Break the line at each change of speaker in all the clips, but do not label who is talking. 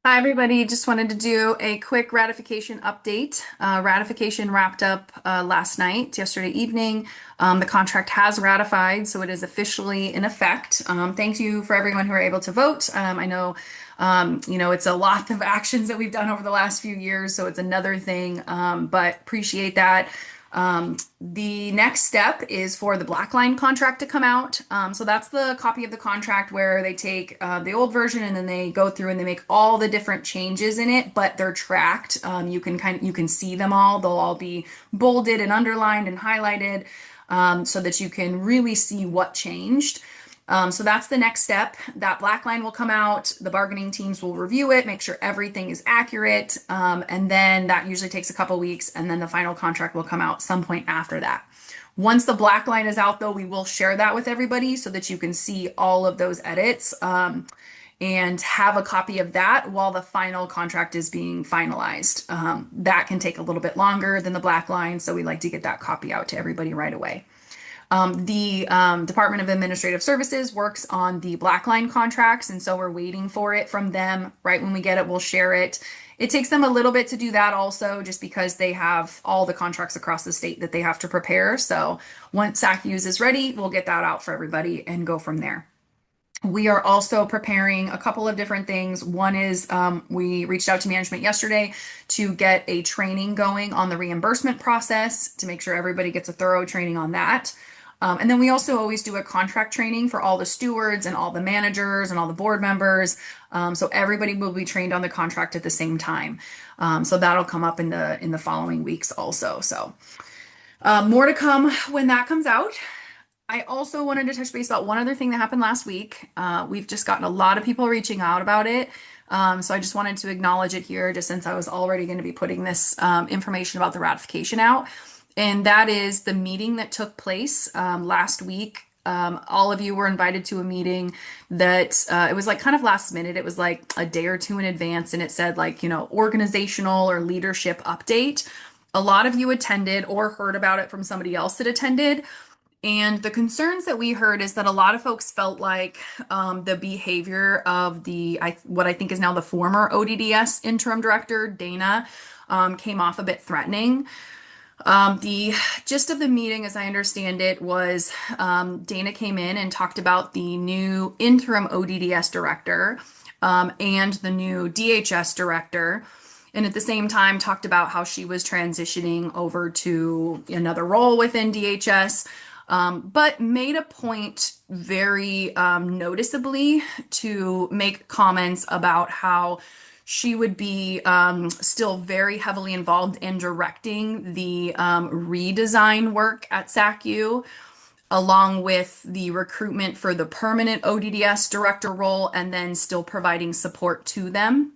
Hi, everybody. Just wanted to do a quick ratification update. Ratification wrapped up last night, yesterday evening. The contract has ratified, so it is officially in effect. Thank you for everyone who are able to vote. I know, it's a lot of actions that we've done over the last few years, so it's another thing, but appreciate that. The next step is for the black line contract to come out. So that's the copy of the contract where they take the old version and then they go through and they make all the different changes in it, but they're tracked. You can see them all. They'll all be bolded and underlined and highlighted so that you can really see what changed. So that's the next step. That black line will come out. The bargaining teams will review it, make sure everything is accurate. And then that usually takes a couple weeks. And then the final contract will come out some point after that. Once the black line is out, though, we will share that with everybody so that you can see all of those edits and have a copy of that while the final contract is being finalized. That can take a little bit longer than the black line. So we like to get that copy out to everybody right away. The Department of Administrative Services works on the black line contracts, and so we're waiting for it from them. Right when we get it, we'll share it. It takes them a little bit to do that also, just because they have all the contracts across the state that they have to prepare. So once SACU's is ready, we'll get that out for everybody and go from there. We are also preparing a couple of different things. One is we reached out to management yesterday to get a training going on the reimbursement process to make sure everybody gets a thorough training on that. And then we also always do a contract training for all the stewards and all the managers and all the board members. So everybody will be trained on the contract at the same time. So that'll come up in the following weeks also. So more to come when that comes out. I also wanted to touch base about one other thing that happened last week. We've just gotten a lot of people reaching out about it. So I just wanted to acknowledge it here, just since I was already going to be putting this information about the ratification out. And that is the meeting that took place last week. All of you were invited to a meeting that it was like kind of last minute. It was like a day or two in advance, and it said organizational or leadership update. A lot of you attended or heard about it from somebody else that attended. And the concerns that we heard is that a lot of folks felt like the behavior of what I think is now the former ODDS interim director, Dana, came off a bit threatening. The gist of the meeting, as I understand it, was Dana came in and talked about the new interim ODDS director and the new DHS director. And at the same time, talked about how she was transitioning over to another role within DHS, but made a point very noticeably to make comments about how she would be still very heavily involved in directing the redesign work at SACU, along with the recruitment for the permanent ODDS director role, and then still providing support to them.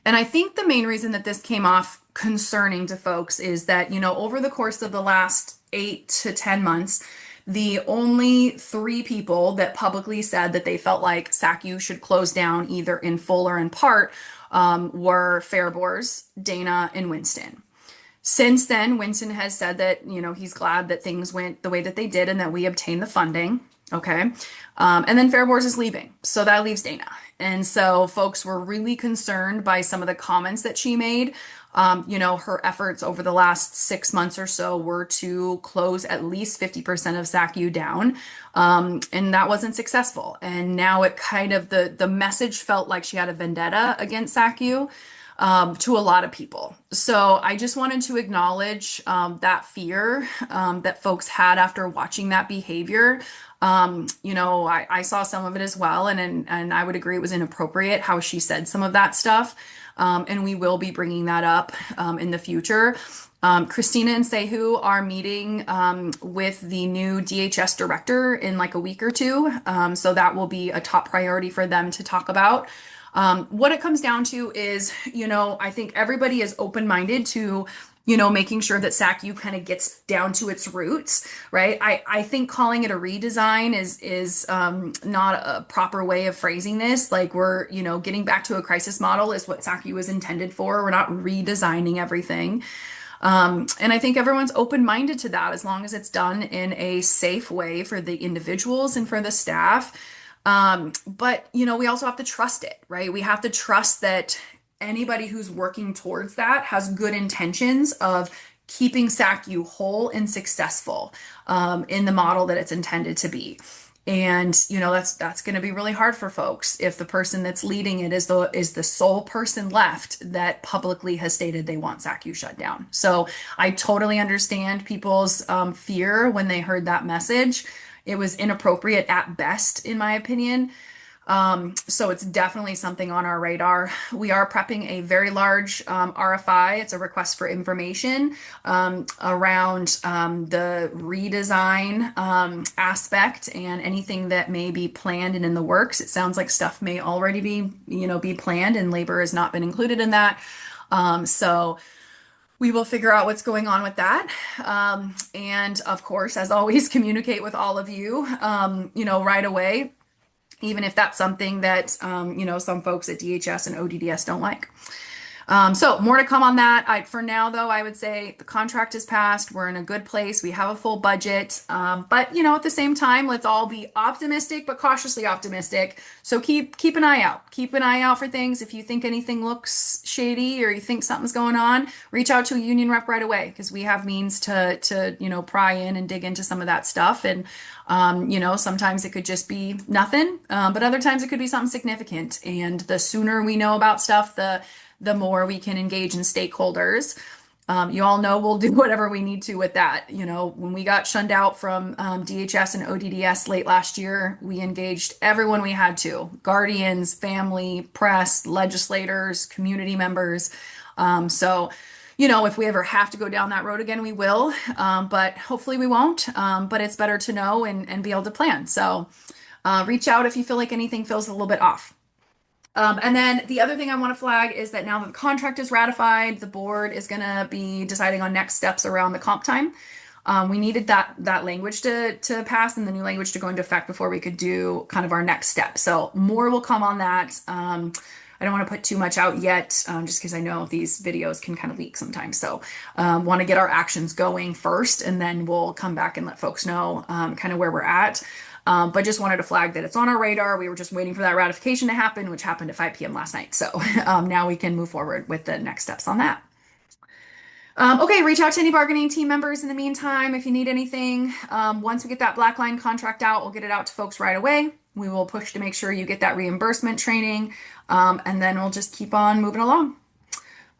And I think the main reason that this came off concerning to folks is that, over the course of the last 8 to 10 months, the only 3 people that publicly said that they felt like SACU should close down either in full or in part were Fairbors, Dana, and Winston. Since then, Winston has said that, he's glad that things went the way that they did and that we obtained the funding. Okay. And then Fairbors is leaving. So that leaves Dana. And so folks were really concerned by some of the comments that she made. Her efforts over the last 6 months or so were to close at least 50% of SACU down. And that wasn't successful. And now it kind of, the message felt like she had a vendetta against SACU to a lot of people. So I just wanted to acknowledge that fear that folks had after watching that behavior. I saw some of it as well, and I would agree it was inappropriate how she said some of that stuff. And we will be bringing that up in the future. Christina and Sehu are meeting with the new DHS director in like a week or two. So that will be a top priority for them to talk about. What it comes down to is, I think everybody is open-minded to making sure that SACU kind of gets down to its roots, right? I think calling it a redesign is not a proper way of phrasing this. Like we're, getting back to a crisis model is what SACU was intended for. We're not redesigning everything. And I think everyone's open-minded to that as long as it's done in a safe way for the individuals and for the staff. But we also have to trust it, right? We have to trust that anybody who's working towards that has good intentions of keeping SACU whole and successful in the model that it's intended to be. And that's going to be really hard for folks if the person that's leading it is the sole person left that publicly has stated they want SACU shut down. So I totally understand people's fear when they heard that message. It was inappropriate at best, in my opinion. So it's definitely something on our radar. We are prepping a very large RFI. It's a request for information around the redesign aspect and anything that may be planned and in the works. It sounds like stuff may already be planned, and labor has not been included in that. So we will figure out what's going on with that. And of course, as always, communicate with all of you, right away, even if that's something that, some folks at DHS and ODDS don't like. So more to come on that. For now, though, I would say the contract is passed. We're in a good place. We have a full budget. But at the same time, let's all be optimistic, but cautiously optimistic. So keep an eye out. Keep an eye out for things. If you think anything looks shady or you think something's going on, reach out to a union rep right away, because we have means to pry in and dig into some of that stuff. And sometimes it could just be nothing, but other times it could be something significant. And the sooner we know about stuff, the more we can engage in stakeholders. You all know we'll do whatever we need to with that. When we got shunned out from DHS and ODDS late last year, we engaged everyone we had to: guardians, family, press, legislators, community members. So if we ever have to go down that road again, we will. But hopefully we won't. But it's better to know and be able to plan. So reach out if you feel like anything feels a little bit off. And then the other thing I want to flag is that now that the contract is ratified, the board is going to be deciding on next steps around the comp time. We needed that language to pass and the new language to go into effect before we could do kind of our next step. So more will come on that. I don't want to put too much out yet, just because I know these videos can kind of leak sometimes. So want to get our actions going first, and then we'll come back and let folks know kind of where we're at. But just wanted to flag that it's on our radar. We were just waiting for that ratification to happen, which happened at 5 p.m. last night. So now we can move forward with the next steps on that. Okay, reach out to any bargaining team members in the meantime if you need anything. Once we get that black line contract out, we'll get it out to folks right away. We will push to make sure you get that reimbursement training, and then we'll just keep on moving along.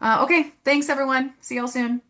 Okay, thanks everyone. See y'all soon.